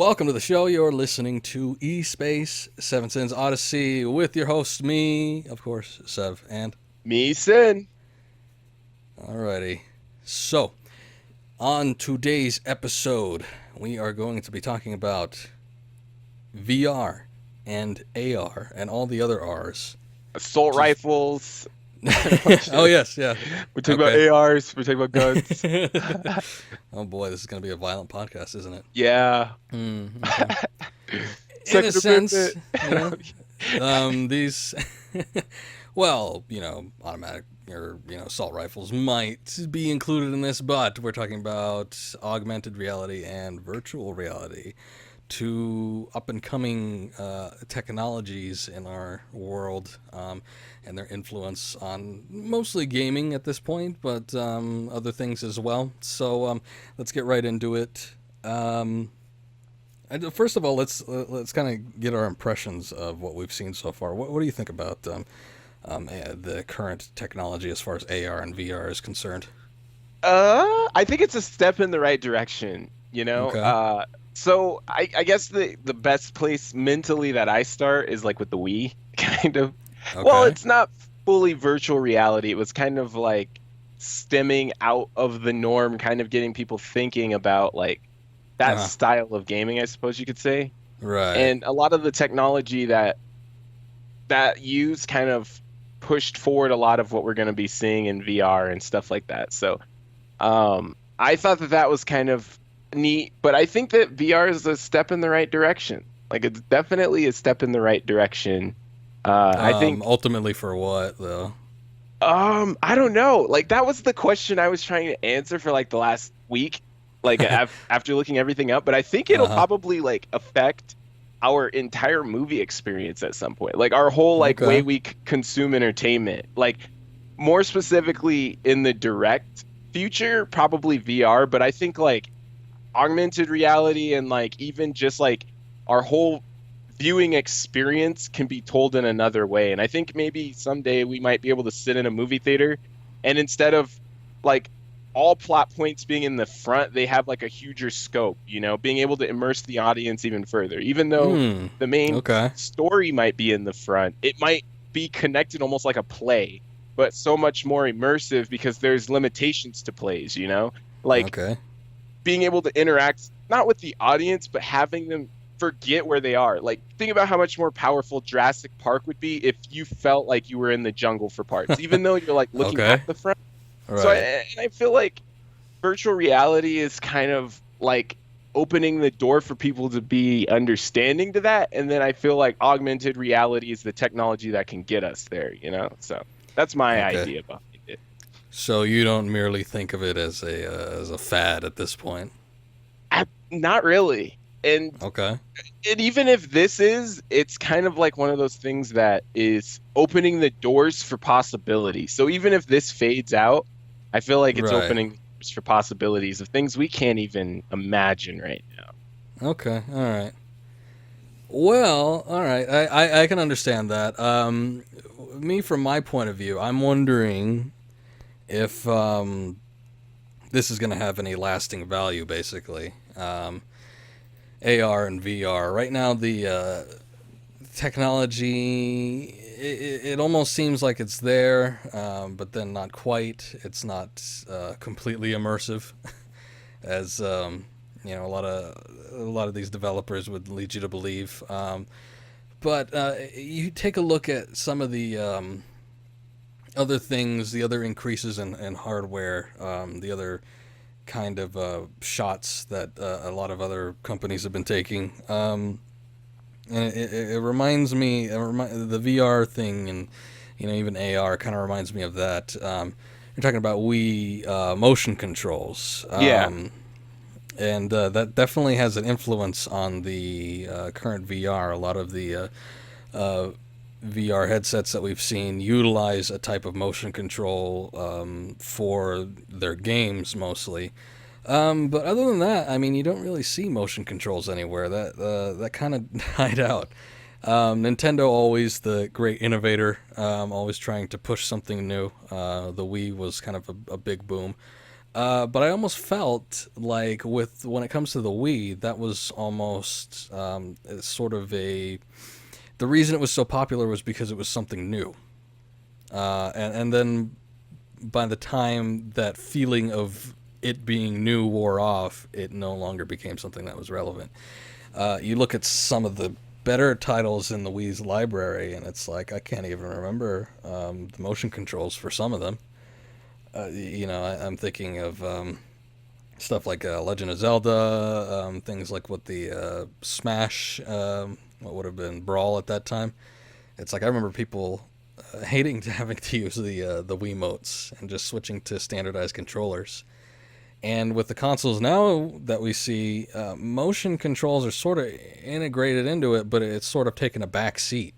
Welcome to the show. You're listening to eSpace, Sev Cyn's Odyssey, with your host, me, of course, Sev, and... Me, Sin. Alrighty. So, on today's episode, we are going to be talking about VR and AR and all the other Rs. Assault rifles. Oh, yes, yeah. We're talking Okay. about ARs. We're talking about guns. Oh boy, this is going to be a violent podcast, isn't it? Yeah. Okay. In a Second sense, Amendment. these, well, automatic or, assault rifles might be included in this, but we're talking about augmented reality and virtual reality, two up-and-coming technologies in our world, and their influence on mostly gaming at this point, but other things as well. So let's get right into it. First of all, let's kind of get our impressions of what we've seen so far. What do you think about the current technology as far as AR and VR is concerned? I think it's a step in the right direction, Okay. So I guess the best place mentally that I start is like with the Wii, kind of. Well, Okay. it's not fully virtual reality. It was kind of like stemming out of the norm, kind of getting people thinking about like that Uh-huh. style of gaming, I suppose you could say. Right. And a lot of the technology that used kind of pushed forward a lot of what we're going to be seeing in VR and stuff like that. So I thought that was kind of neat, but I think that VR is a step in the right direction. Like it's definitely a step in the right direction. I think Ultimately for what though? I don't know. Like that was the question I was trying to answer for like the last week, like after looking everything up. But I think it'll Uh-huh. probably like affect our entire movie experience at some point. Like our whole like way Okay. we consume entertainment. Like more specifically in the direct future, probably VR. But I think like augmented reality and like even just like our whole viewing experience can be told in another way. And I think maybe someday we might be able to sit in a movie theater and instead of like all plot points being in the front, they have like a huger scope, being able to immerse the audience even further. Even though Hmm. the main Okay. story might be in the front, it might be connected almost like a play, but so much more immersive because there's limitations to plays. Like Okay. being able to interact not with the audience, but having them forget where they are. Like, think about how much more powerful Jurassic Park would be if you felt like you were in the jungle for parts, even though you're like looking Okay. at the front. So Right. I feel like virtual reality is kind of like opening the door for people to be understanding to that. And then I feel like augmented reality is the technology that can get us there. So that's my Okay. idea behind it. So you don't merely think of it as a fad at this point. Not really. And Okay. And even if it's kind of like one of those things that is opening the doors for possibility. So even if this fades out, I feel like it's Right. opening the doors for possibilities of things we can't even imagine right now. Okay. All right. Well, all right. I can understand that. Me, from my point of view, I'm wondering if this is going to have any lasting value, basically. AR and VR. Right now, the technology, it almost seems like it's there, but then not quite. It's not completely immersive, as a lot of these developers would lead you to believe. But you take a look at some of the other things, the other increases in hardware, the other kind of shots that a lot of other companies have been taking. And it reminds me, the VR thing and even AR kind of reminds me of that. You're talking about Wii motion controls. Yeah. And that definitely has an influence on the current VR. A lot of the VR headsets that we've seen utilize a type of motion control for their games mostly. But other than that, I mean, you don't really see motion controls anywhere. That kind of died out. Nintendo, always the great innovator, always trying to push something new. The Wii was kind of a big boom. But I almost felt like when it comes to the Wii, that was almost sort of a the reason it was so popular was because it was something new. And then by the time that feeling of it being new wore off, it no longer became something that was relevant. You look at some of the better titles in the Wii's library, and it's like I can't even remember the motion controls for some of them. I'm thinking of stuff like Legend of Zelda, things like what the Smash, what would have been Brawl at that time. It's like I remember people hating to having to use the Wiimotes and just switching to standardized controllers. And with the consoles now that we see, motion controls are sort of integrated into it, but it's sort of taken a back seat.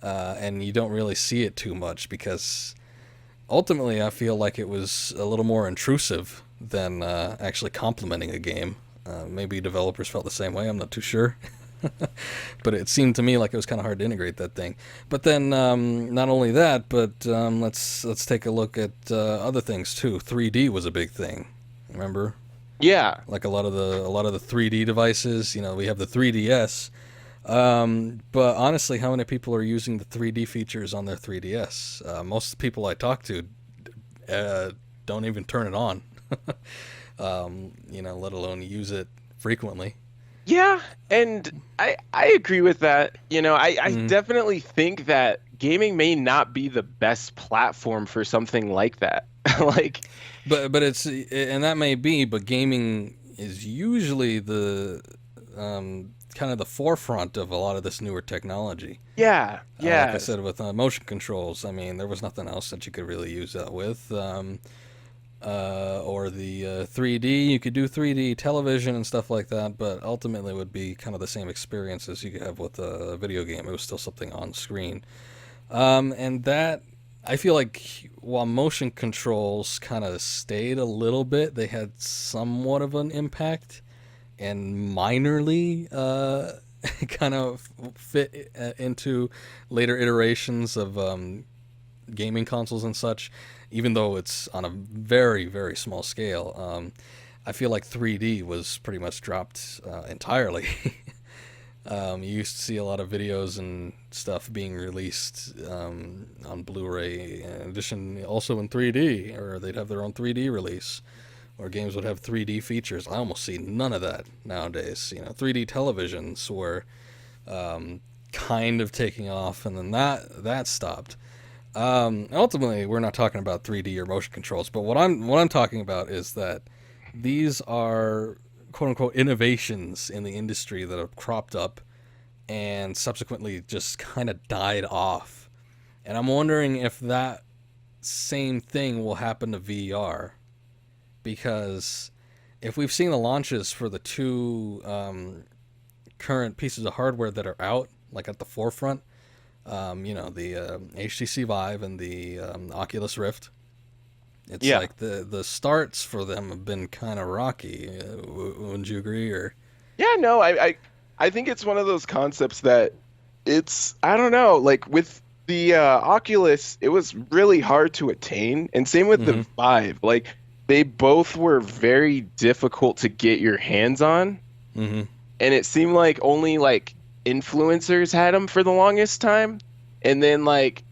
And you don't really see it too much because ultimately I feel like it was a little more intrusive than actually complementing a game. Maybe developers felt the same way, I'm not too sure. But it seemed to me like it was kind of hard to integrate that thing. But then, not only that, but let's take a look at other things too. 3D was a big thing. Remember? Yeah. Like a lot of the 3D devices. We have the 3DS. But honestly, how many people are using the 3D features on their 3DS? Most people I talk to don't even turn it on. Let alone use it frequently. Yeah, and I agree with that. I definitely think that gaming may not be the best platform for something like that. Like, but it's and that may be, but gaming is usually the kind of the forefront of a lot of this newer technology. yeah, Like I yeah, said, with motion controls, I mean, there was nothing else that you could really use that with. Or the 3D, you could do 3D television and stuff like that, but ultimately it would be kind of the same experience as you could have with a video game. It was still something on screen. And that, I feel like while motion controls kind of stayed a little bit, they had somewhat of an impact and minorly kind of fit into later iterations of gaming consoles and such, even though it's on a very, very small scale. I feel like 3D was pretty much dropped entirely. You used to see a lot of videos and stuff being released on Blu-ray, in addition also in 3D, or they'd have their own 3D release, or games would have 3D features. I almost see none of that nowadays. 3D televisions were kind of taking off, and then that stopped. Ultimately, we're not talking about 3D or motion controls, but what I'm talking about is that these are quote unquote innovations in the industry that have cropped up and subsequently just kind of died off. And I'm wondering if that same thing will happen to VR, because if we've seen the launches for the two current pieces of hardware that are out, like at the forefront, the HTC Vive and the Oculus Rift. It's yeah. like the starts for them have been kind of rocky. Wouldn't you agree? Or Yeah, no, I think it's one of those concepts that I don't know, like with the Oculus, it was really hard to attain, and same with mm-hmm. the Vive. Like they both were very difficult to get your hands on, Mm-hmm. and it seemed like only like influencers had them for the longest time, and then like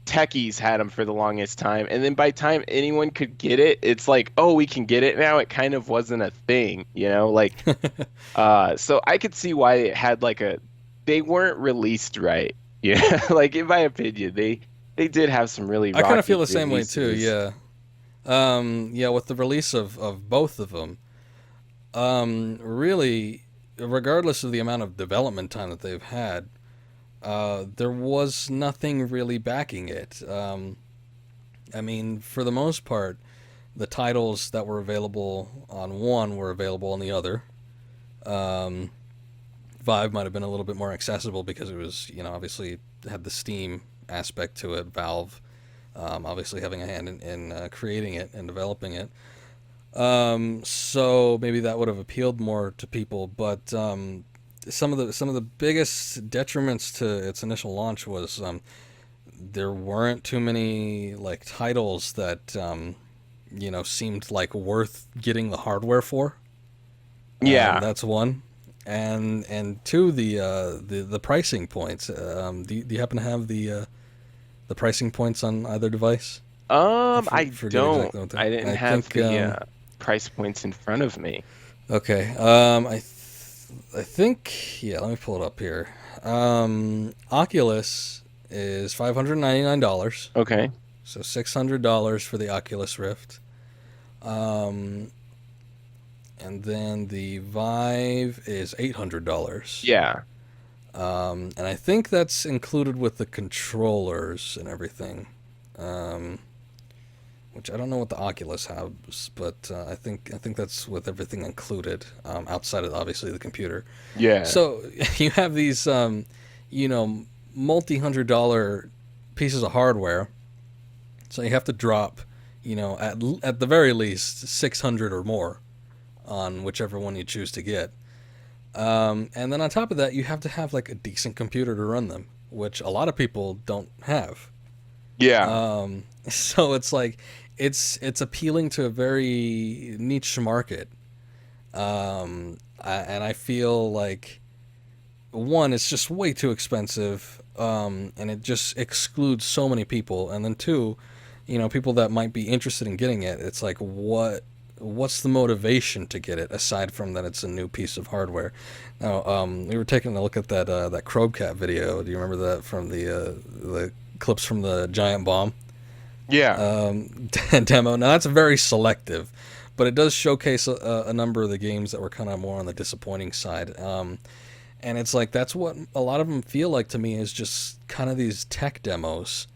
techies had them for the longest time, and then by the time anyone could get it, it's like, oh, we can get it now. It kind of wasn't a thing, like so I could see why it had like they weren't released right. Yeah, like in my opinion, they did have some really I kind of rocky feel the same way too. releases. Yeah. Yeah, with the release of both of them, really, regardless of the amount of development time that they've had, there was nothing really backing it. I mean, for the most part, the titles that were available on one were available on the other. Um, Vive might have been a little bit more accessible because it was, obviously had the Steam aspect to it. Valve, obviously having a hand in creating it and developing it. So maybe that would have appealed more to people, but some of the biggest detriments to its initial launch was there weren't too many like titles that seemed like worth getting the hardware for. Yeah. That's one. And two, the pricing points. Do you happen to have the pricing points on either device? I Forget don't. exactly what I didn't I have think. the price points in front of me. Okay. I think. Yeah. Let me pull it up here. Oculus is $599. Okay. So $600 for the Oculus Rift. And then the Vive is $800. Yeah. And I think that's included with the controllers and everything. Which I don't know what the Oculus has, but I think that's with everything included, outside of obviously the computer. Yeah. So you have these, multi-$100 pieces of hardware. So you have to drop, at the very least 600 or more on whichever one you choose to get. And then on top of that, you have to have like a decent computer to run them, which a lot of people don't have. Yeah. So it's like it's appealing to a very niche market. And I feel like one, it's just way too expensive, and it just excludes so many people. And then two, people that might be interested in getting it, it's like what's the motivation to get it aside from that it's a new piece of hardware? Now, we were taking a look at that Chromecast video. Do you remember that from the clips from the Giant Bomb? Yeah. Demo. Now that's very selective, but it does showcase a number of the games that were kind of more on the disappointing side. And it's like that's what a lot of them feel like to me, is just kind of these tech demos,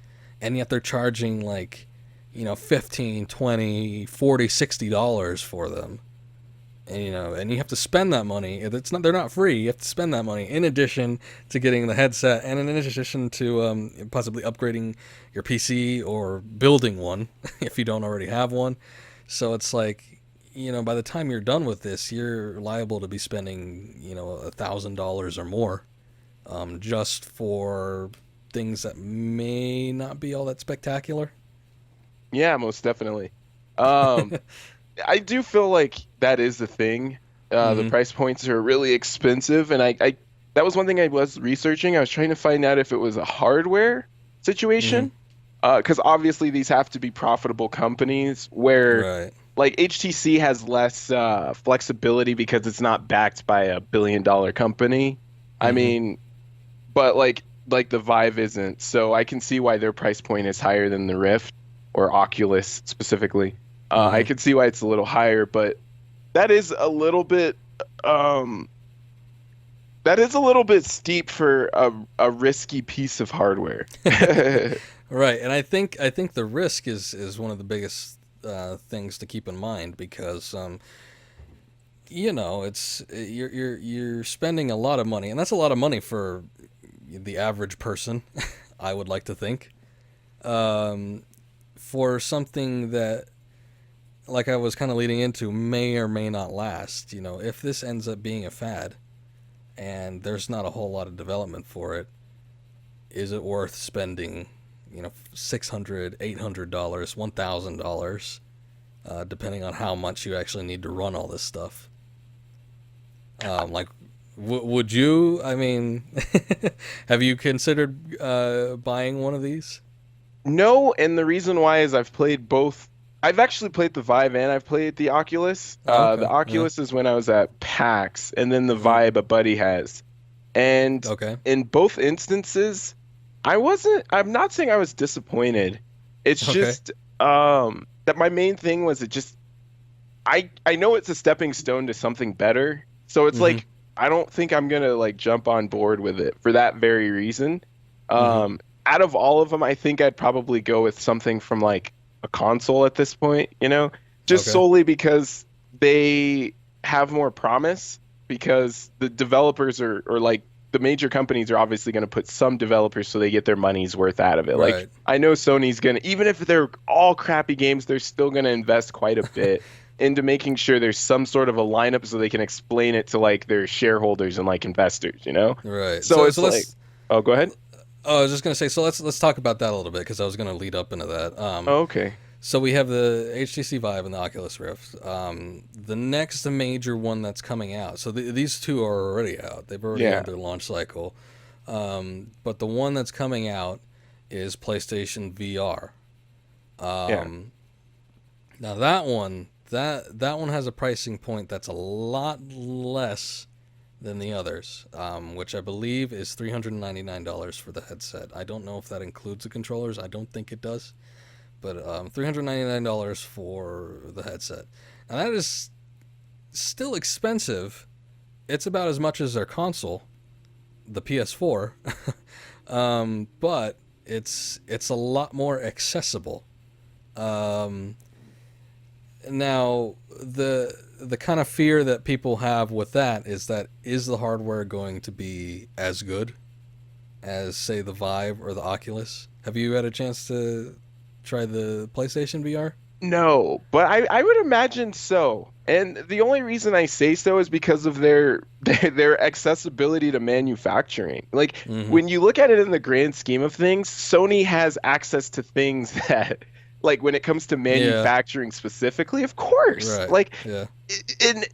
and yet they're charging like, $15, $20, $40, $60 for them. And, and you have to spend that money. They're not free. You have to spend that money in addition to getting the headset, and in addition to possibly upgrading your PC or building one if you don't already have one. So it's like, by the time you're done with this, you're liable to be spending, $1,000 or more, just for things that may not be all that spectacular. Yeah, most definitely. I do feel like that is the thing. The price points are really expensive, and I that was one thing I was researching. I was trying to find out if it was a hardware situation, because obviously these have to be profitable companies where, Right. like, HTC has less flexibility because it's not backed by a billion-dollar company. I mean, but like the Vive isn't, so I can see why their price point is higher than the Rift or Oculus specifically. I can see why it's a little higher, but that is a little bit steep for a risky piece of hardware. Right, and I think the risk is one of the biggest things to keep in mind, because it's you're spending a lot of money, and that's a lot of money for the average person. I would like to think, for something that, like I was kind of leading into, may or may not last. If this ends up being a fad and there's not a whole lot of development for it, is it worth spending, $600, $800, $1,000, depending on how much you actually need to run all this stuff? Would you? I mean, have you considered buying one of these? No, and the reason why is I've played both. I've actually played the Vive and I've played the Oculus. Oh, okay. The Oculus is when I was at PAX, and then the Vive a buddy has. And in both instances, I'm not saying I was disappointed. It's just that my main thing was I know it's a stepping stone to something better. So it's like, I don't think I'm going to like jump on board with it for that very reason. Out of all of them, I think I'd probably go with something from like a console at this point, just solely because they have more promise, because the developers or like the major companies are obviously going to put some developers so they get their money's worth out of it. Right. Like, I know Sony's going to, even if they're all crappy games, they're still going to invest quite a bit into making sure there's some sort of a lineup so they can explain it to like their shareholders and like investors, Right. So it's like, go ahead. Oh, I was just gonna say, so let's talk about that a little bit, because I was gonna lead up into that. Okay. So we have the HTC Vive and the Oculus Rift. The next major one that's coming out. So these two are already out. They've already Yeah. had their launch cycle. But the one that's coming out is PlayStation VR. Yeah. Now that one has a pricing point that's a lot less than the others, which I believe is $399 for the headset. I don't know if that includes the controllers. I don't think it does. But $399 for the headset. And that is still expensive. It's about as much as their console, the PS4. But it's a lot more accessible. Now, the kind of fear that people have with that is the hardware going to be as good as, say, the Vive or the Oculus? Have you had a chance to try the PlayStation VR? No, but I would imagine so. And the only reason I say so is because of their accessibility to manufacturing. Like Mm-hmm. when you look at it in the grand scheme of things, Sony has access to things that like when it comes to Yeah. manufacturing specifically, of course. Right. Like Yeah.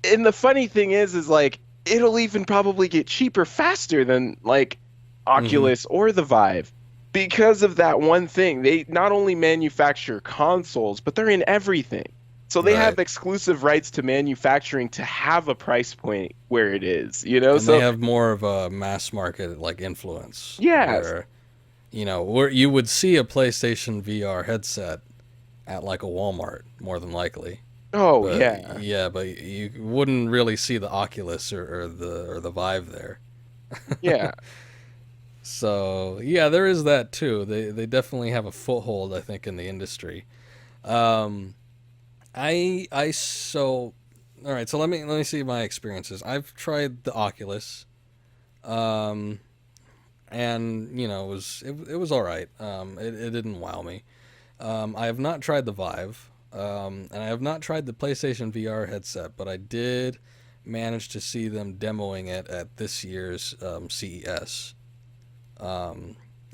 and the funny thing is like it'll even probably get cheaper faster than like Mm-hmm. Oculus or the Vive because of that one thing. They not only manufacture consoles, but they're in everything. So they have Right. exclusive rights to manufacturing to have a price point where it is, you know? And they So have more of a mass market like influence yeah. where where you would see a PlayStation VR headset at like a Walmart more than likely. Oh But yeah. yeah, but you wouldn't really see the Oculus or the Vive there. Yeah. So yeah, there is that too. They definitely have a foothold, I think, in the industry. Um, I so all right. So let me see my experiences. I've tried the Oculus, um, and it was all right. It didn't wow me. I have not tried the Vive, and I have not tried the PlayStation VR headset, but I did manage to see them demoing it at this year's CES. I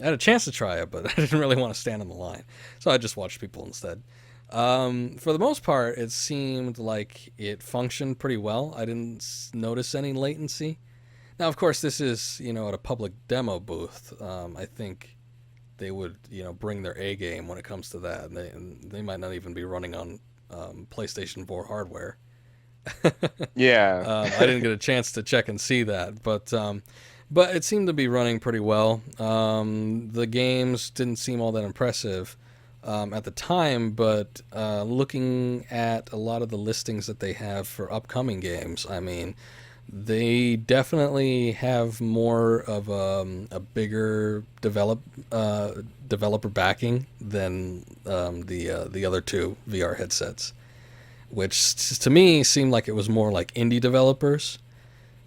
had a chance to try it, but I didn't really want to stand in the line, so I just watched people instead. For the most part, it seemed like it functioned pretty well. I didn't notice any latency. Now, of course, this is at a public demo booth. I think they would bring their A game when it comes to that, and they might not even be running on PlayStation 4 hardware. Yeah. I didn't get a chance to check and see that, but it seemed to be running pretty well. The games didn't seem all that impressive at the time, but looking at a lot of the listings that they have for upcoming games, I mean, they definitely have more of a bigger developer backing than the other two VR headsets, which to me seemed like it was more like indie developers,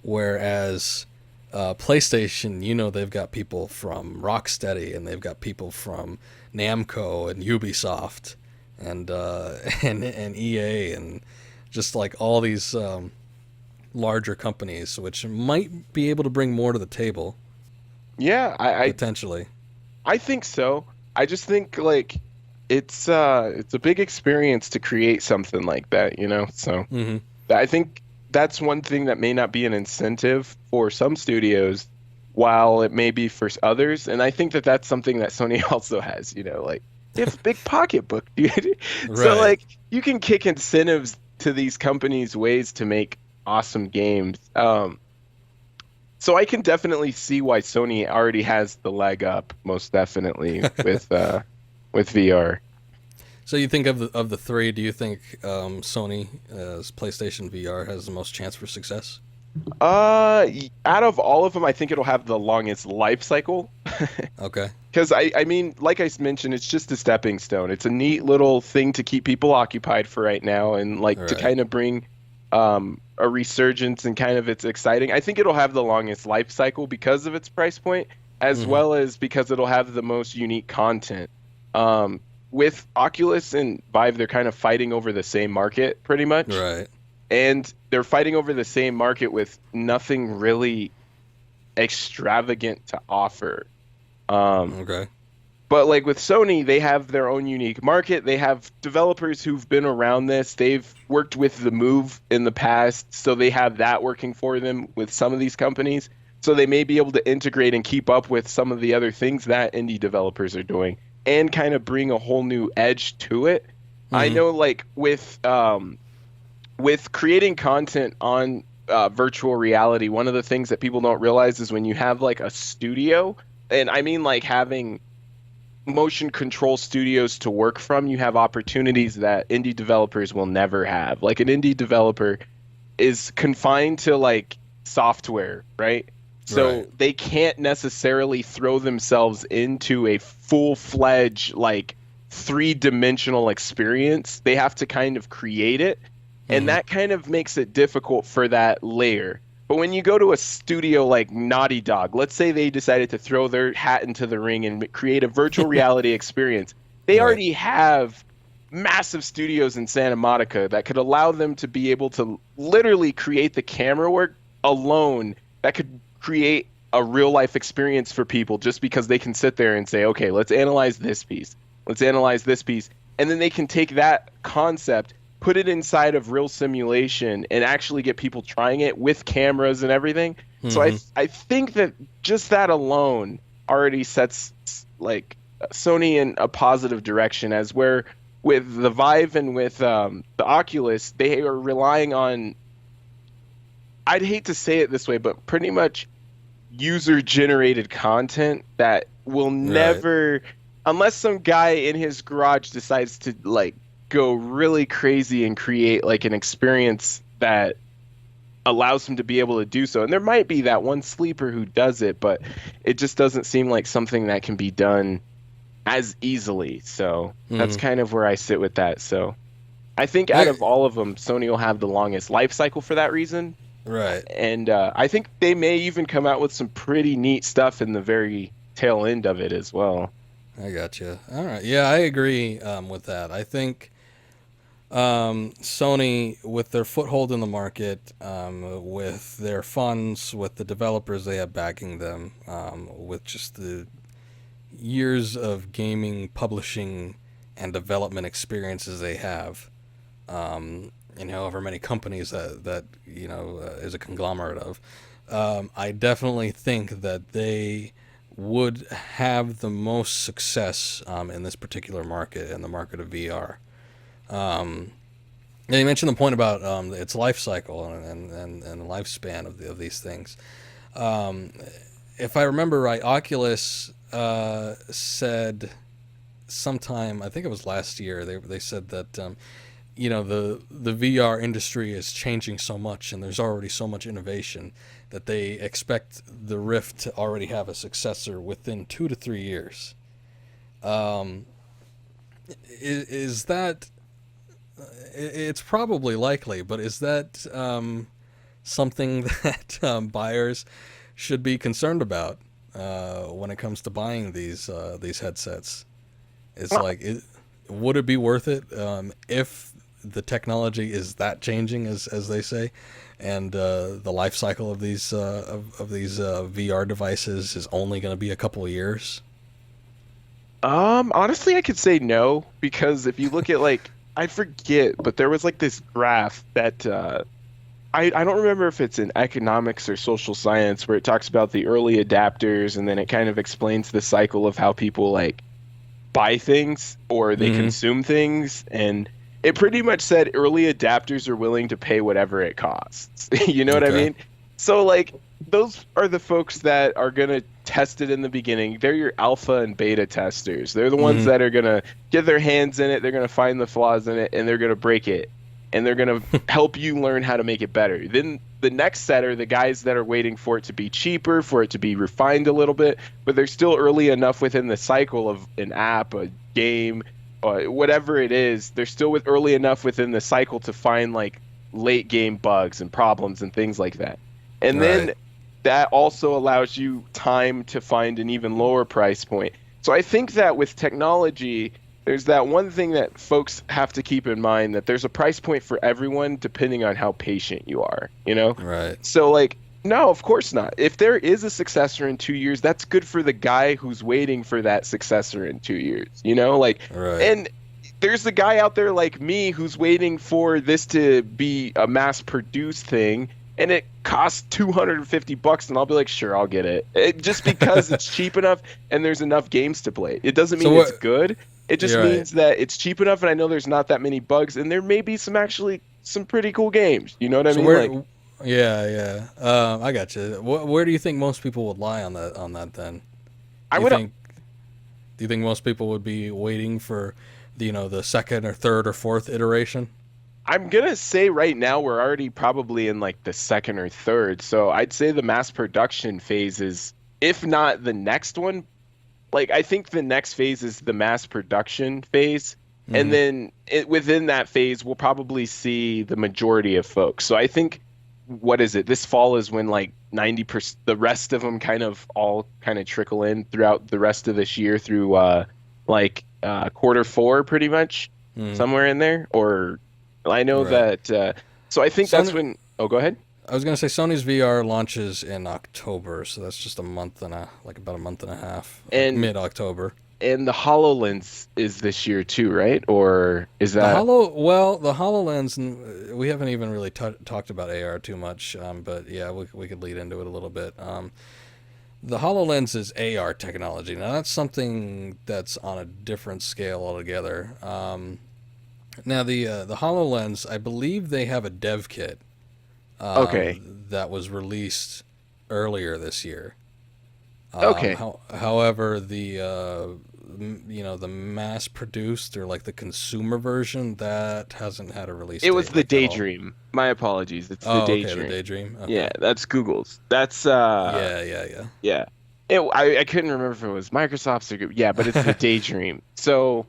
whereas PlayStation, they've got people from Rocksteady and they've got people from Namco and Ubisoft and and EA and just like all these larger companies, which might be able to bring more to the table Yeah, potentially. I think so. I just think like it's a big experience to create something like that, you know? So Hmm. I think that's one thing that may not be an incentive for some studios, while it may be for others. And I think that that's something that Sony also has, you know, like they have a big pocketbook, dude. So Right. like you can kick incentives to these companies ways to make awesome games. So I can definitely see why Sony already has the leg up, most definitely with VR. So you think of the three, do you think Sony's PlayStation VR has the most chance for success? Out of all of them, I think it'll have the longest life cycle. Okay. Because I mean, like mentioned, it's just a stepping stone. It's a neat little thing to keep people occupied for right now, and like All to right. kind of bring a resurgence and kind of it's exciting. I think it'll have the longest life cycle because of its price point, as Hmm. well as because it'll have the most unique content. Um, with Oculus and Vive, they're kind of fighting over the same market pretty much, Right. and they're fighting over the same market with nothing really extravagant to offer. Um, Okay. But like with Sony, they have their own unique market. They have developers who've been around this. They've worked with the Move in the past, so they have that working for them with some of these companies. So they may be able to integrate and keep up with some of the other things that indie developers are doing and kind of bring a whole new edge to it. I Mm-hmm. know like with creating content on virtual reality, one of the things that people don't realize is when you have like a studio, and I mean like having motion control studios to work from, you have opportunities that indie developers will never have. Like an indie developer is confined to like software, right? Right. So they can't necessarily throw themselves into a full-fledged like three-dimensional experience. They have to kind of create it, and Mm-hmm. that kind of makes it difficult for that layer. But when you go to a studio like Naughty Dog, let's say they decided to throw their hat into the ring and create a virtual reality experience, they Right. already have massive studios in Santa Monica that could allow them to be able to literally create the camera work alone that could create a real life experience for people just because they can sit there and say, okay, let's analyze this piece. Let's analyze this piece. And then they can take that concept, put it inside of real simulation and actually get people trying it with cameras and everything. So Mm-hmm. I think that just that alone already sets like Sony in a positive direction, as where with the Vive and with the Oculus, they are relying on, I'd hate to say it this way, but pretty much user generated content that will Right. never, unless some guy in his garage decides to like go really crazy and create like an experience that allows him to be able to do so. And there might be that one sleeper who does it, but it just doesn't seem like something that can be done as easily. So that's Mm-hmm. kind of where I sit with that. So I think out I of all of them, Sony will have the longest life cycle for that reason. right. And I think they may even come out with some pretty neat stuff in the very tail end of it as well. I got you. All right. Yeah, I agree with that. I think Sony, with their foothold in the market, with their funds, with the developers they have backing them, with just the years of gaming, publishing, and development experiences they have, and however many companies that is a conglomerate of, I definitely think that they would have the most success in this particular market, in the market of VR. Um, yeah, you mentioned the point about its life cycle and the lifespan of these things. Um, if I remember right, Oculus said sometime, I think it was last year, they said that the VR industry is changing so much and there's already so much innovation that they expect the Rift to already have a successor within 2 to 3 years. Um, is that it's probably likely, but is that something that buyers should be concerned about when it comes to buying these headsets? It's Uh, like, would it be worth it if the technology is that changing as they say, and the life cycle of these VR devices is only going to be a couple of years? Honestly, I could say no, because if you look at like, I forget, but there was like this graph that I don't remember if it's in economics or social science where it talks about the early adapters and then it kind of explains the cycle of how people like buy things or they Mm-hmm. consume things. And it pretty much said early adapters are willing to pay whatever it costs. You know what I Okay. mean? So, like, those are the folks that are going to test it in the beginning. They're your alpha and beta testers. They're the ones Mm-hmm. that are going to get their hands in it. They're going to find the flaws in it and they're going to break it. And they're going to help you learn how to make it better. Then the next set are the guys that are waiting for it to be cheaper, for it to be refined a little bit, but they're still early enough within the cycle of an app, a game, whatever it is. They're still early enough within the cycle to find like late game bugs and problems and things like that. And Right. then that also allows you time to find an even lower price point. So I think that with technology, there's that one thing that folks have to keep in mind, that there's a price point for everyone depending on how patient you are, you know? Right. So like No, of course not. If there is a successor in 2 years, that's good for the guy who's waiting for that successor in 2 years, Like, Right. and there's the guy out there like me who's waiting for this to be a mass-produced thing, and it costs $250, and I'll be like, sure, I'll get it. Just because it's cheap enough and there's enough games to play. It doesn't So mean it's what? good. It just You're right. means that it's cheap enough, and I know there's not that many bugs, and there may be some pretty cool games. You know what I So mean? Like, where? Yeah, yeah. I got you. Where do you think most people would lie on that? On that then? I Do you would think? Do you think most people would be waiting for, the second or third or fourth iteration? I'm gonna say right now we're already probably in like the second or third. So I'd say the mass production phase is, if not the next one, like I think the next phase is the mass production phase. And Mm-hmm. then within that phase, we'll probably see the majority of folks. So I think, what is it? This fall is when like 90%, the rest of them kind of all kind of trickle in throughout the rest of this year through quarter four, pretty much Mm-hmm. somewhere in there. Or I know Right. that. So I think that's Sony. when. Oh, go ahead. I was gonna say Sony's VR launches in October, so that's just a month and about a month and a half, like And mid October. and the HoloLens is this year too, right? Or is that The Hololens, and we haven't even really talked about AR too much, but yeah, we could lead into it a little bit. The HoloLens is AR technology. Now that's something that's on a different scale altogether. Now the HoloLens, I believe they have a dev kit okay? that was released earlier this year. Okay. However, the mass produced, or like the consumer version, that hasn't had a release It was date the like at all. Daydream. My apologies. It's the Oh, okay, the Daydream. Daydream. Yeah, Okay. that's Google's. That's Yeah, yeah, yeah. yeah. I couldn't remember if it was Microsoft's or yeah, but it's the Daydream. So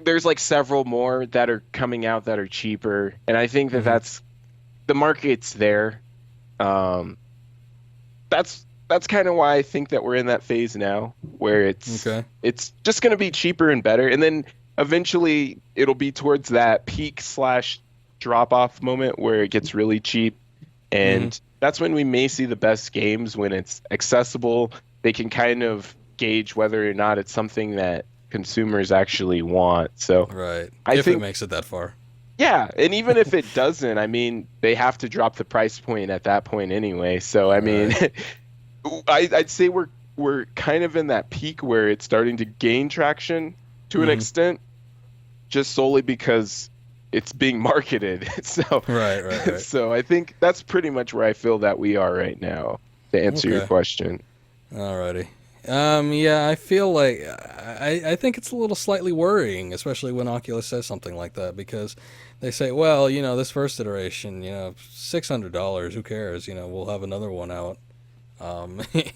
there's like several more that are coming out that are cheaper, and I think that Hmm. that's the market's there. Um, that's kind of why I think that we're in that phase now, where Okay. it's just going to be cheaper and better, and then eventually it'll be towards that peak slash drop off moment where it gets really cheap, Hmm. and that's when we may see the best games when it's accessible. They can kind of gauge whether or not it's something that consumers actually want. So Right. I If it think, makes it that far. yeah, and even if it doesn't, I mean, they have to drop the price point at that point anyway. So I mean, Right. I'd say we're kind of in that peak where it's starting to gain traction to an Hmm. extent, just solely because it's being marketed. So Right. Right. Right. so I think that's pretty much where I feel that we are right now, to answer your Okay. question. Alrighty. Yeah, I feel like I think it's a little slightly worrying, especially when Oculus says something like that, because they say, well, this first iteration, $600, who cares? We'll have another one out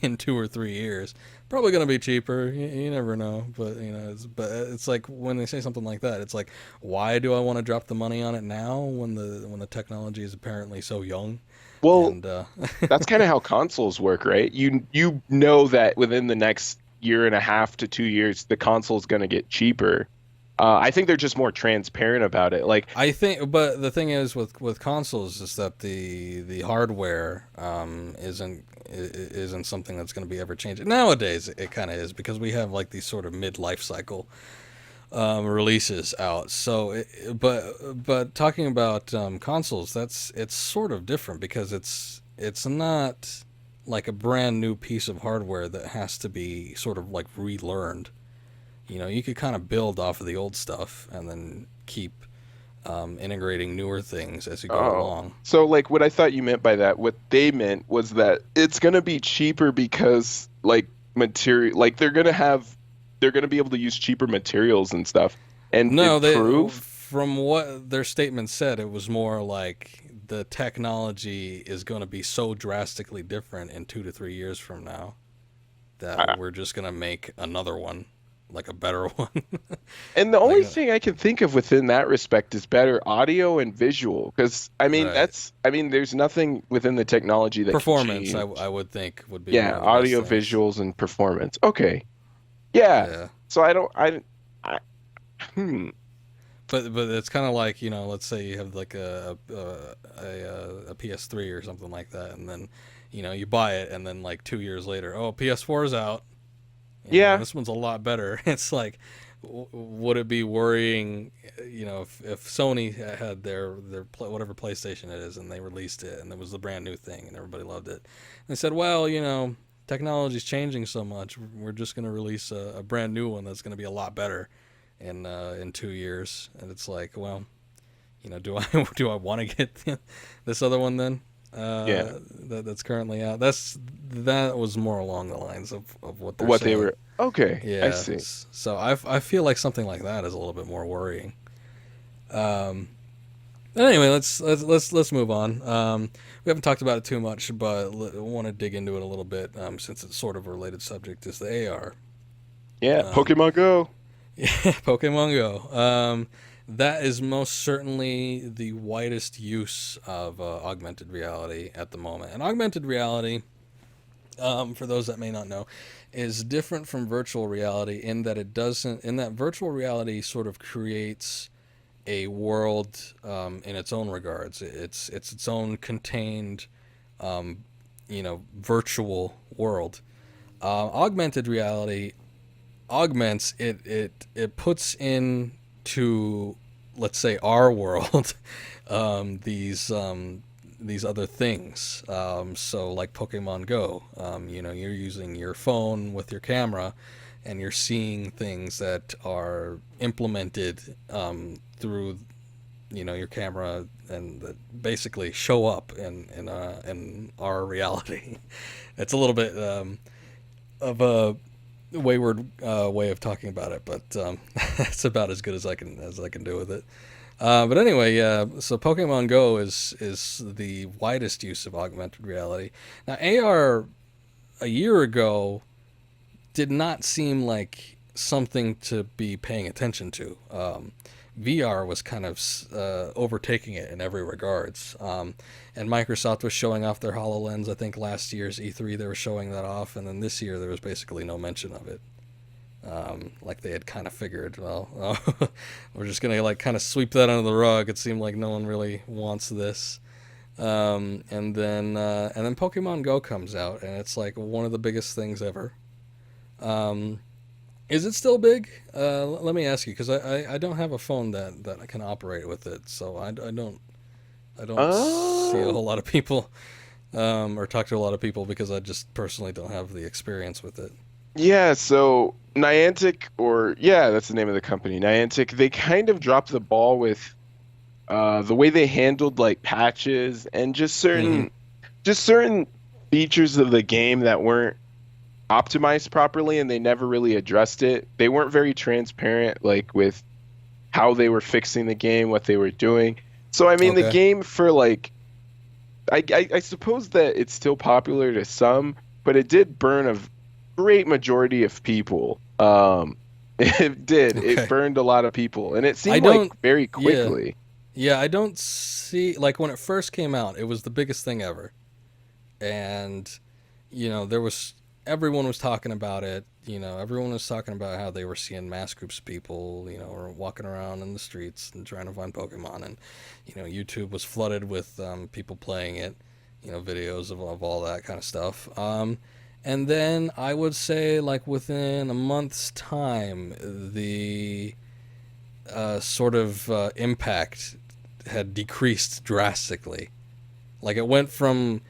in 2 or 3 years. Probably going to be cheaper. You never know, but it's like when they say something like that, it's like, why do I want to drop the money on it now when the technology is apparently so young? Well, And that's kind of how consoles work, right? You know that within the next year and a half to 2 years, the console's going to get cheaper. I think they're just more transparent about it. Like, I think, but the thing is with consoles is that the hardware isn't something that's going to be ever changing. Nowadays, it kind of is, because we have like these sort of mid life cycle releases out. So, but talking about consoles, it's sort of different, because it's not like a brand new piece of hardware that has to be sort of like relearned. You could kind of build off of the old stuff and then keep integrating newer things as you go oh, along. so like what I thought you meant by that, what they meant was that it's going to be cheaper because like material, like they're going to be able to use cheaper materials and stuff and No, improve. from what their statement said, it was more like the technology is going to be so drastically different in 2 to 3 years from now that we're just going to make another one, like a better one. And the like, only thing I can think of within that respect is better audio and visual. Because right. I mean, there's nothing within the technology that can Performance, change. I would think, would be one Yeah, of the best audio, things. visuals, and performance. Okay. Yeah. Yeah. So I don't, I, hmm. but it's kind of like, let's say you have like a PS3 or something like that, and then you buy it, and then like 2 years later, oh, PS4 is out. Yeah. This one's a lot better. It's like, would it be worrying, if Sony had their whatever PlayStation it is, and they released it, and it was the brand new thing, and everybody loved it, and they said, well, technology's changing so much, we're just going to release a brand new one that's going to be a lot better in 2 years, and it's like, well, do I want to get this other one then? That's currently out. That was more along the lines of what they're What saying. they were. Okay, Yeah, I see. so I feel like something like that is a little bit more worrying. But anyway, let's move on. We haven't talked about it too much, but I want to dig into it a little bit, since it's sort of a related subject. Is the AR? Yeah, Pokemon Go. Yeah, Pokemon Go. That is most certainly the widest use of augmented reality at the moment. And augmented reality, for those that may not know, is different from virtual reality in that it doesn't. In that virtual reality sort of creates a world in its own regards. It's its own contained, virtual world. Augmented reality augments it. It puts into, let's say, our world, these other things. So like Pokemon Go, you're using your phone with your camera, and you're seeing things that are implemented through your camera, and that basically show up in our reality. It's a little bit of a wayward way of talking about it, but that's about as good as I can do with it. But anyway, so Pokemon Go is the widest use of augmented reality. Now, AR a year ago did not seem like something to be paying attention to. VR was kind of overtaking it in every regards. And Microsoft was showing off their HoloLens. I think last year's E3 they were showing that off, and then this year there was basically no mention of it. Like they had kind of figured, well, we're just gonna like kind of sweep that under the rug. It seemed like no one really wants this. And then Pokemon Go comes out, and it's like one of the biggest things ever. Is it still big? Let me ask you, because I don't have a phone that can operate with it, so I don't see a whole lot of people, or talk to a lot of people, because I just personally don't have the experience with it. Yeah, so Niantic, that's the name of the company, Niantic, they kind of dropped the ball with the way they handled like patches and just certain features of the game that weren't optimized properly, and they never really addressed it. They weren't very transparent, like with how they were fixing the game, what they were doing. So I mean, the game for like, I suppose that it's still popular to some, but it did burn a great majority of people. It did. Okay. It burned a lot of people, and it seemed like very quickly. Yeah, I don't see, like when it first came out, it was the biggest thing ever, and everyone was talking about it. Everyone was talking about how they were seeing mass groups of people, or walking around in the streets and trying to find Pokemon. And, YouTube was flooded with people playing it, videos of all that kind of stuff. And then I would say, like, within a month's time, the sort of impact had decreased drastically. Like, it went from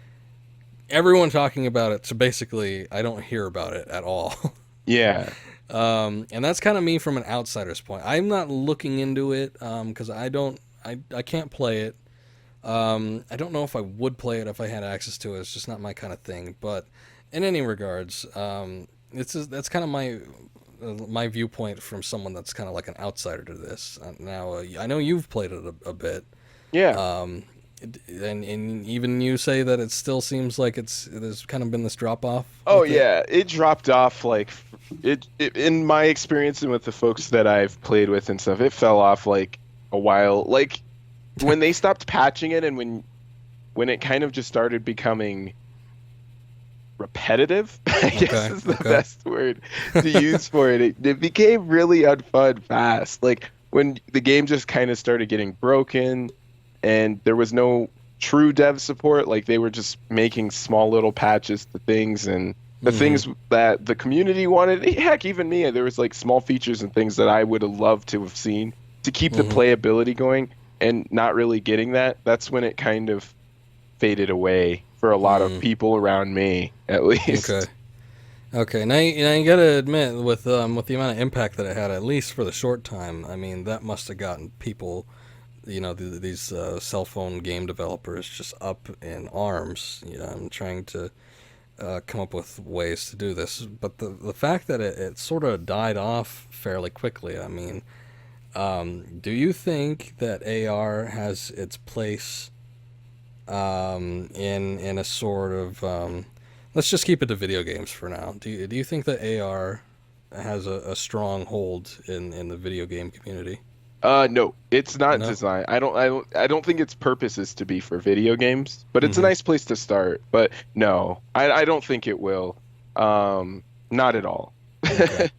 everyone talking about it to basically I don't hear about it at all. Yeah. And that's kind of me from an outsider's point. I'm not looking into it because I can't play it. I don't know if I would play it if I had access to it. It's just not my kind of thing. But in any regards, that's kind of my viewpoint from someone that's kind of like an outsider to this. Now, I know you've played it a bit. Yeah. And even you say that it still seems like there's kind of been this drop off. Oh yeah, it dropped off like it in my experience and with the folks that I've played with and stuff. It fell off like a while, like when they stopped patching it, and when it kind of just started becoming repetitive, I guess is the best word to use for it. It became really unfun fast. Like when the game just kind of started getting broken and there was no true dev support. Like they were just making small little patches to things, and the things that the community wanted, heck, even me, there was like small features and things that I would have loved to have seen to keep the playability going, and not really getting that. That's when it kind of faded away for a lot of people around me, at least. Okay. Now you gotta admit, with the amount of impact that it had, at least for the short time, I mean, that must have gotten people, these cell phone game developers just up in arms. I'm trying to come up with ways to do this, but the fact that it sort of died off fairly quickly. I mean, do you think that AR has its place in a sort of let's just keep it to video games for now. Do you think that AR has a strong hold in the video game community? No, it's not No? designed. I don't think its purpose is to be for video games, but it's a nice place to start. But no, I don't think it will. Not at all. Okay.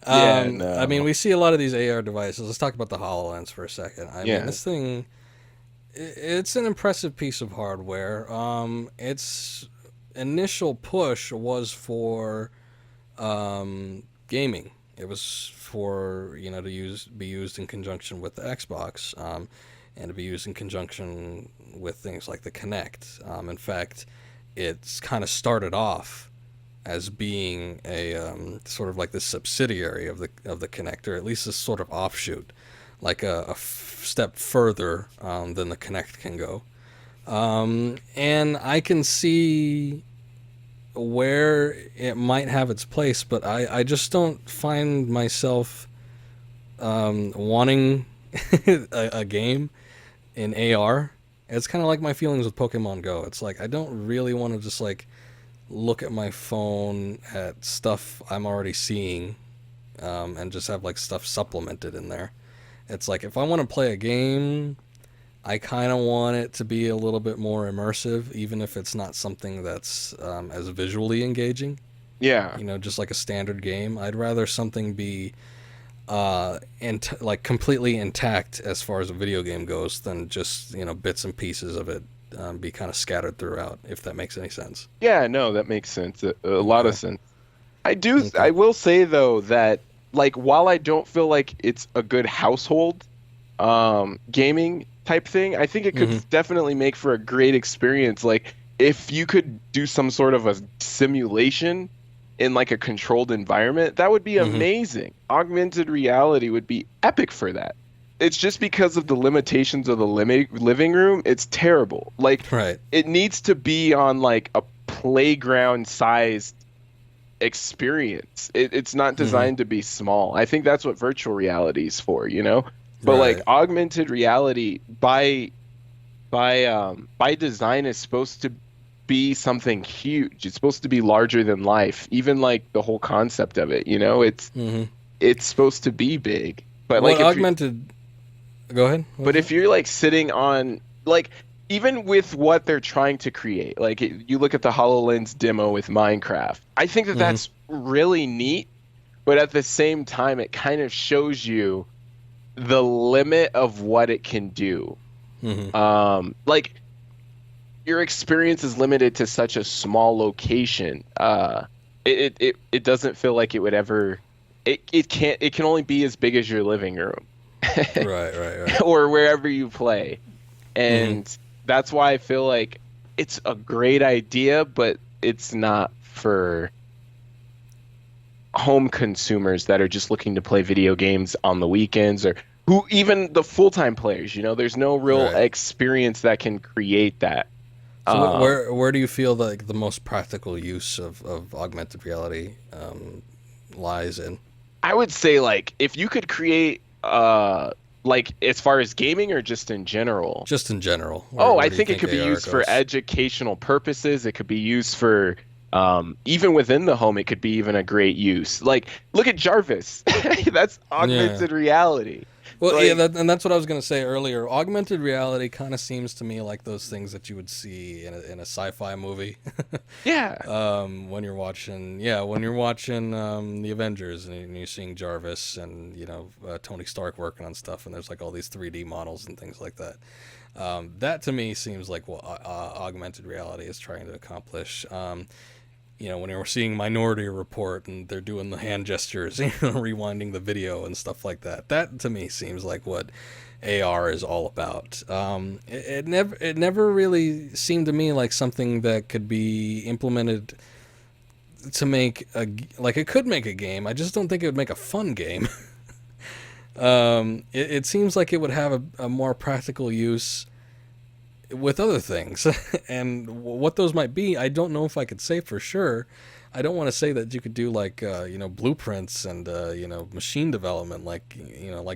No. I mean, we see a lot of these AR devices. Let's talk about the HoloLens for a second. I mean, this thing, it's an impressive piece of hardware. Its initial push was for gaming. It was for to be used in conjunction with the Xbox, and to be used in conjunction with things like the Kinect. In fact, it's kind of started off as being a sort of like this subsidiary of the Kinect, or at least this sort of offshoot, like a step further than the Kinect can go. And I can see where it might have its place, but I just don't find myself wanting a game in AR. It's kind of like my feelings with Pokemon Go. It's like I don't really want to just like look at my phone at stuff I'm already seeing, and just have like stuff supplemented in there. It's like if I want to play a game, I kind of want it to be a little bit more immersive, even if it's not something that's as visually engaging. Yeah. Just like a standard game. I'd rather something be like completely intact as far as a video game goes than just bits and pieces of it be kind of scattered throughout, if that makes any sense. Yeah, no, that makes sense. A lot of sense. I will say though that like while I don't feel like it's a good household gaming type thing, I think it could definitely make for a great experience. Like if you could do some sort of a simulation in like a controlled environment, that would be amazing. Augmented reality would be epic for that. It's just because of the limitations of the living room, it's terrible. Like it needs to be on like a playground sized experience. It's not designed to be small. I think that's what virtual reality is for, But like augmented reality by design is supposed to be something huge. It's supposed to be larger than life. Even like the whole concept of it, it's supposed to be big. But like augmented. Go ahead. But if you're like sitting on like even with what they're trying to create, like you look at the HoloLens demo with Minecraft, I think that that's really neat. But at the same time, it kind of shows you the limit of what it can do. Like your experience is limited to such a small location. It doesn't feel like it would ever. It can only be as big as your living room. Right. Or wherever you play. And that's why I feel like it's a great idea, but it's not for home consumers that are just looking to play video games on the weekends, or who even the full-time players, there's no real experience that can create that. So where do you feel like the most practical use of augmented reality lies in? I would say like if you could create like as far as gaming or just in general? Just in general. I think it could be used for educational purposes. It could be used for even within the home. It could be even a great use. Like look at Jarvis. That's augmented reality. Well, yeah, Like, and that's what I was gonna say earlier. Augmented reality kind of seems to me like those things that you would see in a sci-fi movie. yeah, When you're watching, the Avengers and you're seeing Jarvis and Tony Stark working on stuff, and there's like all these 3D models and things like that. That to me seems like what augmented reality is trying to accomplish. When you're seeing Minority Report and they're doing the hand gestures, rewinding the video and stuff like that. That to me seems like what AR is all about. It never really seemed to me like something that could be implemented to make like it could make a game. I just don't think it would make a fun game. It seems like it would have a more practical use with other things. And what those might be, I don't know if I could say for sure. I don't want to say that you could do like blueprints and machine development like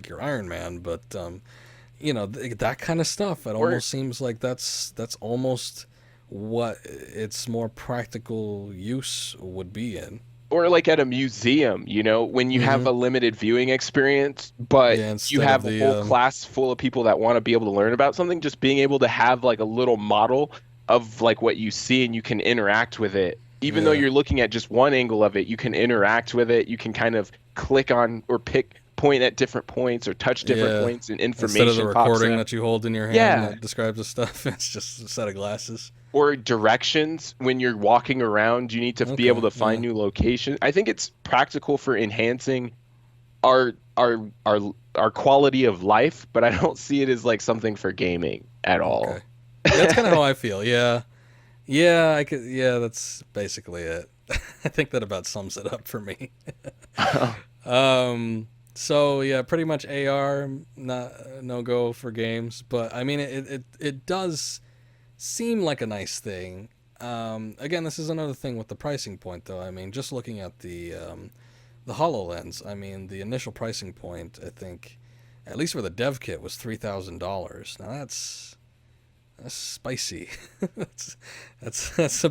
your Iron Man, but that kind of stuff. It almost seems like that's almost what its more practical use would be in. or like at a museum, when you have a limited viewing experience, but Yeah, you instead of have a the whole class full of people that want to be able to learn about something, just being able to have like a little model of like what you see and you can interact with it. Even though Yeah. you're looking at just one angle of it, you can interact with it. You can kind of click on or point at different points or touch different points, and information Instead of the pops recording up. that you hold in your hand Yeah. that describes the stuff, it's just a set of glasses. Or directions when you're walking around, you need to be able to find new locations. I think it's practical for enhancing our our quality of life, but I don't see it as like something for gaming at all. Okay. That's kind of how I feel. Yeah. Yeah, I could. Yeah, that's basically it. I think that about sums it up for me. So yeah, pretty much AR, no go for games, but I mean it does seem like a nice thing. Again, this is another thing with the pricing point, though. I mean, just looking at the HoloLens, I mean, the initial pricing point, I think, at least for the dev kit, was $3,000. Now that's spicy. that's a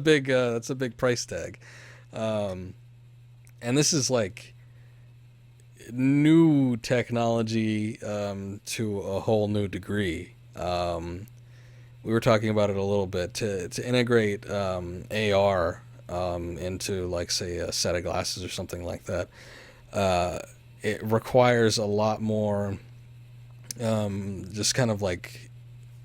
big price tag. And this is like new technology to a whole new degree. We were talking about it a little bit to integrate AR into like say a set of glasses or something like that. It requires a lot more just kind of like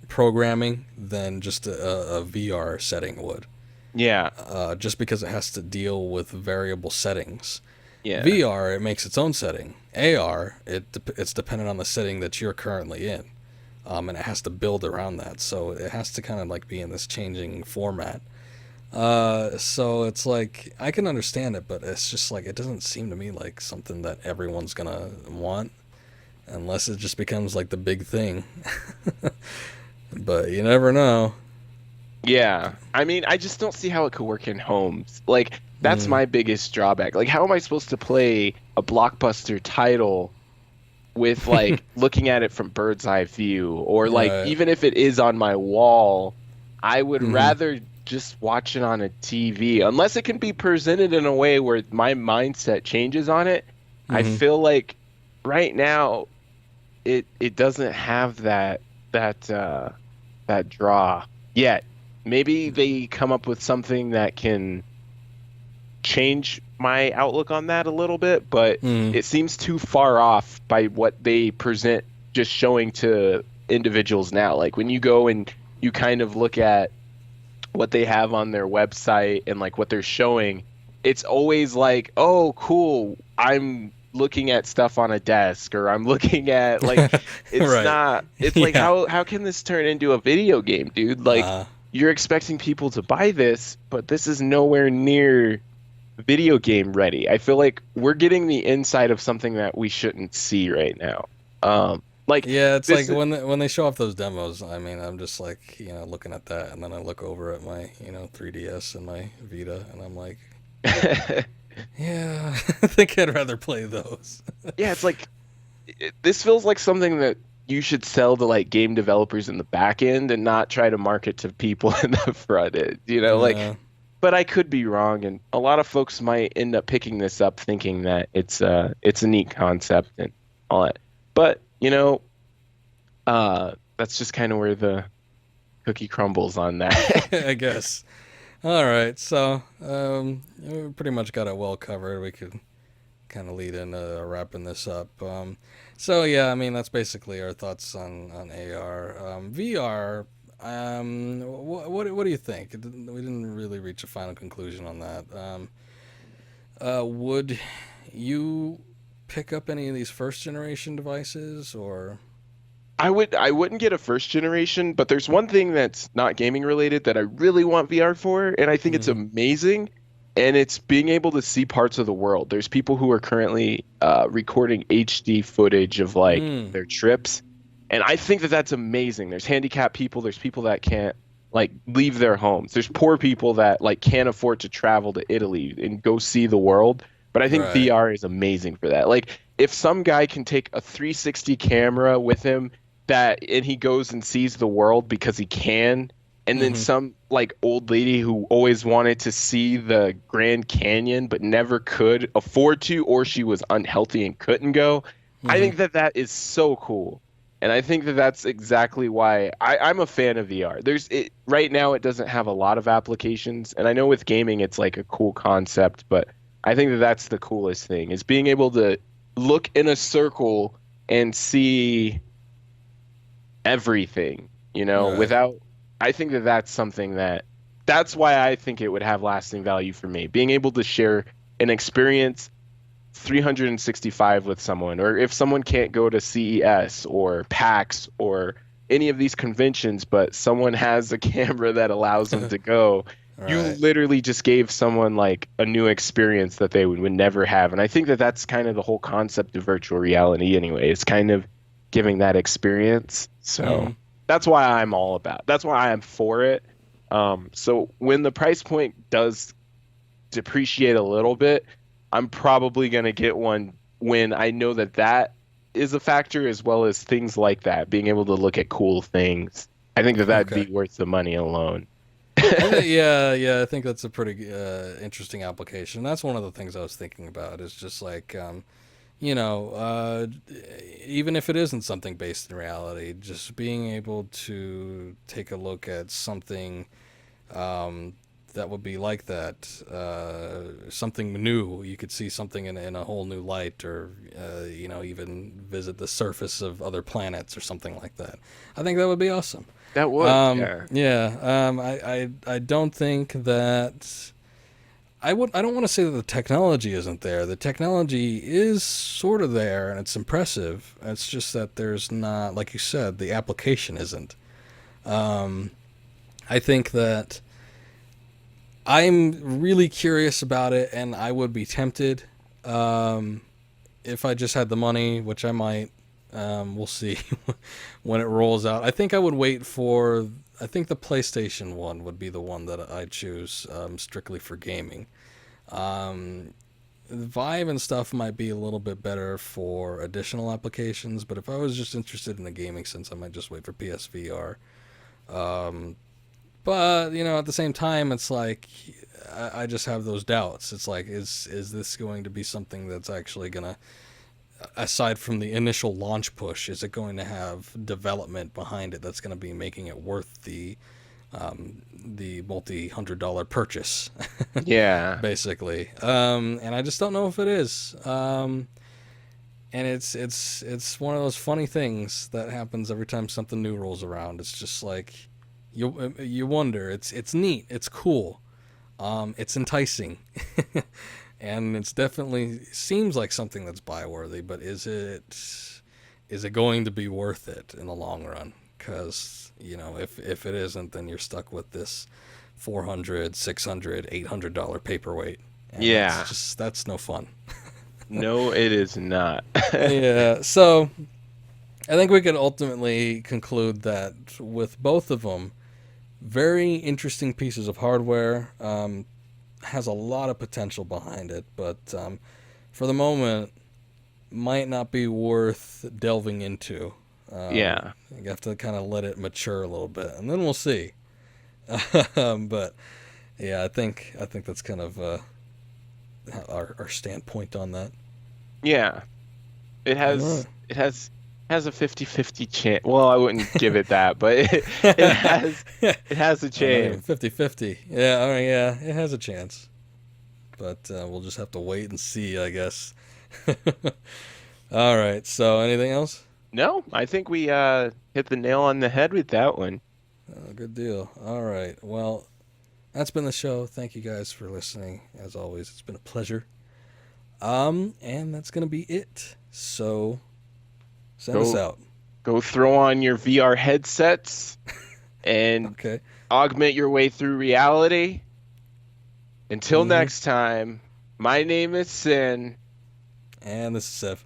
programming than just a VR setting would. Yeah. Just because it has to deal with variable settings. Yeah. VR, it makes its own setting. AR, it's dependent on the setting that you're currently in. And it has to build around that. So it has to kind of like be in this changing format. So it's like, I can understand it, but it's just like, it doesn't seem to me like something that everyone's gonna want. Unless it just becomes like the big thing. But you never know. Yeah. I mean, I just don't see how it could work in homes. Like, that's my biggest drawback. Like, how am I supposed to play a blockbuster title with, like, looking at it from bird's eye view? Or, like, Right. even if it is on my wall, I would rather just watch it on a TV. Unless it can be presented in a way where my mindset changes on it. I feel like right now it doesn't have that draw yet. Maybe they come up with something that can change my outlook on that a little bit, but it seems too far off by what they present just showing to individuals now. Like when you go and you kind of look at what they have on their website and like what they're showing, it's always like, oh, cool, I'm looking at stuff on a desk, or I'm looking at like it's Right. not it's like how can this turn into a video game, dude? Like you're expecting people to buy this, but this is nowhere near video game ready. I feel like we're getting the inside of something that we shouldn't see right now. Like Yeah, it's like this when they show off those demos, I mean, I'm just like, looking at that, and then I look over at my, 3DS and my Vita, and I'm like, yeah, I think I'd rather play those. yeah, it's like this feels like something that you should sell to like game developers in the back end and not try to market to people in the front end, like, Yeah. but I could be wrong, and a lot of folks might end up picking this up thinking that it's a neat concept and all that. But You know, that's just kind of where the cookie crumbles on that. I guess. All right, so we pretty much got it well covered. We could kind of lead into wrapping this up. So yeah, I mean that's basically our thoughts on AR, VR. What do you think? We didn't really reach a final conclusion on that. Would you pick up any of these first generation devices or? I wouldn't get a first generation, but there's one thing that's not gaming related that I really want VR for, and I think it's Mm-hmm. amazing, and it's being able to see parts of the world. There's people who are currently recording HD footage of like Mm, their trips, and I think that that's amazing. There's handicapped people, there's people that can't like leave their homes. There's poor people that like can't afford to travel to Italy and go see the world. But I think right. VR is amazing for that. Like if some guy can take a 360 camera with him that and he goes and sees the world because he can, and then Mm-hmm. some like old lady who always wanted to see the Grand Canyon but never could afford to, or she was unhealthy and couldn't go. I Mm-hmm. think that that is so cool. And I think that that's exactly why I'm a fan of VR. Right now it doesn't have a lot of applications, and I know with gaming it's like a cool concept, but I think that that's the coolest thing is being able to look in a circle and see everything, Right. without, I think that that's something that's why I think it would have lasting value for me. Being able to share an experience 365 with someone, or if someone can't go to CES or PAX or any of these conventions, but someone has a camera that allows them to go, you Right. literally just gave someone like a new experience that they would never have. And I think that that's kind of the whole concept of virtual reality anyway. It's kind of giving that experience. Mm-hmm. So that's why I'm for it. So when the price point does depreciate a little bit, I'm probably going to get one when I know that that is a factor, as well as things like that, being able to look at cool things. I think that that'd Okay. be worth the money alone. Yeah, I think that's a pretty interesting application. That's one of the things I was thinking about. Is just like, you know, even if it isn't something based in reality, just being able to take a look at something um, that would be like that, something new. You could see something in a whole new light, or even visit the surface of other planets or something like that. I think that would be awesome. That would, yeah. Yeah, I don't think that I don't want to say that the technology isn't there. The technology is sort of there and it's impressive. It's just that there's not, like you said, the application isn't. Um, I think that I'm really curious about it, and I would be tempted um, if I just had the money, which I might. We'll see when it rolls out. I think I would wait for. I think the PlayStation one would be the one that I choose strictly for gaming. Um, Vive and stuff might be a little bit better for additional applications, but if I was just interested in the gaming sense, I might just wait for PSVR. Um, but at the same time, it's like I just have those doubts. It's like, is this going to be something that's actually gonna, aside from the initial launch push, is it going to have development behind it that's going to be making it worth the multi-$100 purchase, Yeah. basically? And I just don't know if it is. And it's one of those funny things that happens every time something new rolls around. It's just like you wonder. It's neat. It's cool. It's enticing, and it's definitely seems like something that's buy worthy. But is it going to be worth it in the long run? Because if it isn't, then you're stuck with this 400, 600, $800 paperweight, and Yeah. that's no fun. No, it is not. Yeah. So I think we could ultimately conclude that with both of them, very interesting pieces of hardware. Has a lot of potential behind it, but for the moment, might not be worth delving into. Yeah. You have to kind of let it mature a little bit, and then we'll see. But yeah, I think that's kind of our standpoint on that. Yeah. It All right. has has a 50-50 chance. Well, I wouldn't give it that, but it has a chance. 50-50. Yeah, I mean, yeah, it has a chance. But we'll just have to wait and see, I guess. All right. So, anything else? No, I think we hit the nail on the head with that one. Good deal. All right. Well, that's been the show. Thank you guys for listening. As always, it's been a pleasure. And that's gonna be it. So, send us out. Go throw on your VR headsets and Okay. augment your way through reality. Until next time, my name is Cyn, And this is Sev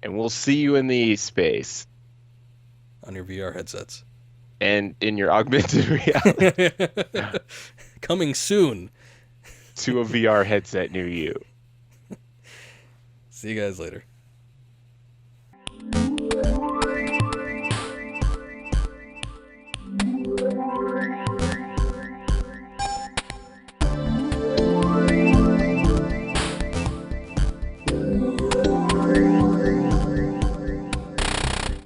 and we'll see you in the eSpace on your VR headsets. and in your augmented reality Coming soon. to a VR headset near you. See you guys later.